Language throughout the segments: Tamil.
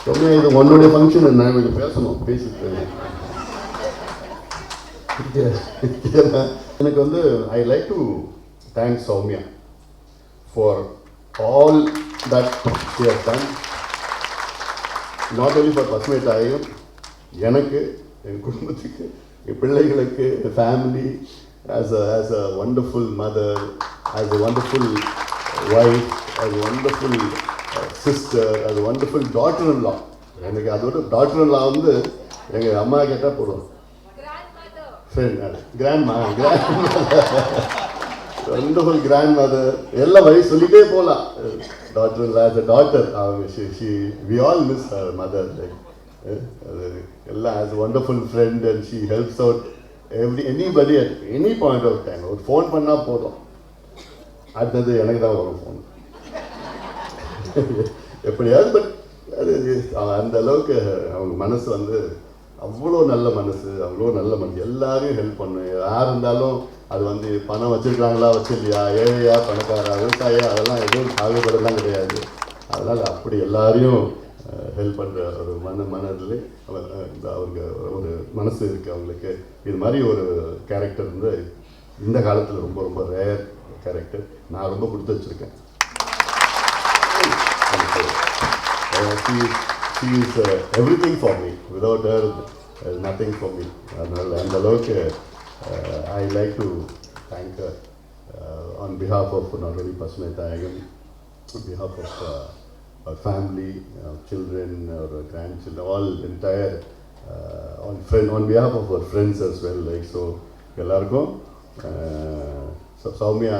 ரொம்ப இது உன்னுடைய ஃபங்க்ஷன் என்ன கொஞ்சம் பேசணும் பேசிட்டு எனக்கு வந்து I like to thank Soumya for all that she has done, not only for பசுமை தாயும், எனக்கு, என் குடும்பத்துக்கு, என் பிள்ளைகளுக்கு, என் family, as a wonderful mother, as a wonderful wife, as a wonderful sister, as a wonderful daughter-in-law. எனக்கு அதோட daughter-in-law வந்து எங்கள் அம்மா கேட்டால் போடுவோம், ஃப்ரெண்ட், கிராண்ட்மா, wonderful grandmother, எல்லாம் வழி சொல்லிட்டே போகலாம். daughter-in-law, as a daughter, we all miss her mother. எல்லாம் as a wonderful friend, and she helps out anybody at any point of time. ஒரு ஃபோன் பண்ணால் போதும், அடுத்தது எனக்கு தான் வரும் ஃபோன் எப்படியாவது. பட் அது அந்த அளவுக்கு அவங்க மனசு வந்து அவ்வளோ நல்ல மனசு, அவ்வளோ நல்ல மனசு, எல்லாரையும் ஹெல்ப் பண்ணும். யார் இருந்தாலும் அது வந்து பணம் வச்சுருக்காங்களா வச்சிருலையா, ஏழையா பணக்காரா விவசாயியா, அதெல்லாம் எதுவும் பாகுபாடெல்லாம் கிடையாது. அதனால் அப்படி எல்லாரையும் ஹெல்ப் பண்ணுற ஒரு மனதில் அவங்க ஒரு மனசு இருக்குது அவங்களுக்கு. இது மாதிரி ஒரு கேரக்டர் வந்து இந்த காலத்தில் ரொம்ப ரொம்ப ரேர் கேரக்டர். நான் ரொம்ப கொடுத்து வச்சுருக்கேன். she is everything for me. Without her there is nothing for me. அதனால் அந்த அளவுக்கு I like to thank her on behalf of not only பசுமை தாயகம், on behalf of our family, our children, our grandchildren, all entire on behalf of our friends as well. Like so எல்லாருக்கும் சௌமியா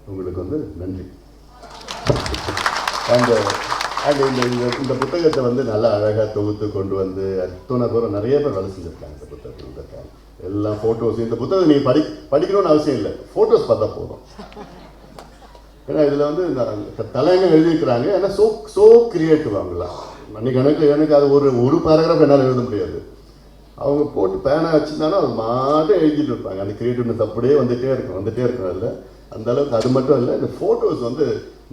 உங்களுக்கு வந்து நன்றி. அண்ட் இந்த புத்தகத்தை வந்து நல்லா அழகாக தொகுத்து கொண்டு வந்து அத்தனை பேரும் நிறைய பேர் வேலை செஞ்சுருக்காங்க இந்த புத்தகத்தில். எல்லாம் ஃபோட்டோஸ், இந்த புத்தகம் நீங்கள் படிக்கணும்னு அவசியம் இல்லை, ஃபோட்டோஸ் பார்த்தா போதும். ஏன்னா இதில் வந்து இந்த தலைங்க எழுதியிருக்கிறாங்க. ஏன்னா ஸோ கிரியேட்டிவ் அவங்களாம். அன்றைக்கி எனக்கு அது ஒரு பேராகிராஃப் என்னால் எழுத முடியாது. அவங்க போட்டு பேனா வச்சுருந்தாலும் அது மாட்டும் எழுதிட்டு இருப்பாங்க. அந்த கிரியேட்டிவ்னஸ் அப்படியே வந்துகிட்டே இருக்கும் அதில். அந்த அளவுக்கு அது மட்டும் இல்லை, இந்த ஃபோட்டோஸ் வந்து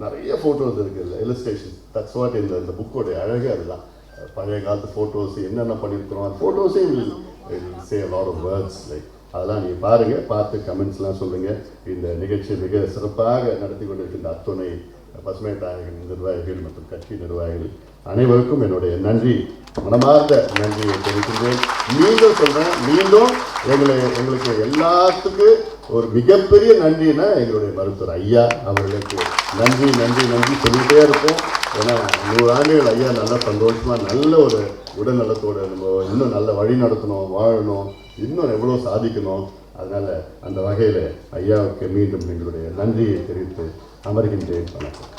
நிறைய ஃபோட்டோஸ் இருக்குது இல்லை, இல்லஸ்ட்ரேஷன். தட்ஸ் வாட் இந்த புக்கோடைய அழகே அதுதான். பழைய காலத்து ஃபோட்டோஸ் என்னென்ன பண்ணியிருக்கிறோம், அந்த ஃபோட்டோஸே say lot of words. Like அதெல்லாம் நீங்கள் பாருங்கள், பார்த்து கமெண்ட்ஸ்லாம் சொல்லுங்கள். இந்த நிகழ்ச்சியை மிக சிறப்பாக நடத்தி கொண்டிருக்கின்ற அத்துணை பசுமை தாயகன் நிர்வாகிகள் மற்றும் கட்சி நிர்வாகிகள் அனைவருக்கும் என்னுடைய நன்றி, மனமார்ந்த நன்றியை தெரிவிக்கின்றேன். மீண்டும் சொல்கிறேன், மீண்டும் எங்களுக்கு எல்லாத்துக்கும் ஒரு மிகப்பெரிய நன்றினா எங்களுடைய மருத்துவர் ஐயா அவர்களுக்கு நன்றி நன்றி நன்றி சொல்லிகிட்டே இருப்போம். ஏன்னா 100 ஆண்டுகள் ஐயா நல்லா சந்தோஷமாக நல்ல ஒரு உடல்நலத்தோடு நம்ம இன்னும் நல்ல வழி நடத்தணும், வாழணும், இன்னும் எவ்வளோ சாதிக்கணும். அதனால் அந்த வகையில் ஐயாவுக்கு மீண்டும் எங்களுடைய நன்றியை தெரிவித்து அமர்கின்றேன். வணக்கம்.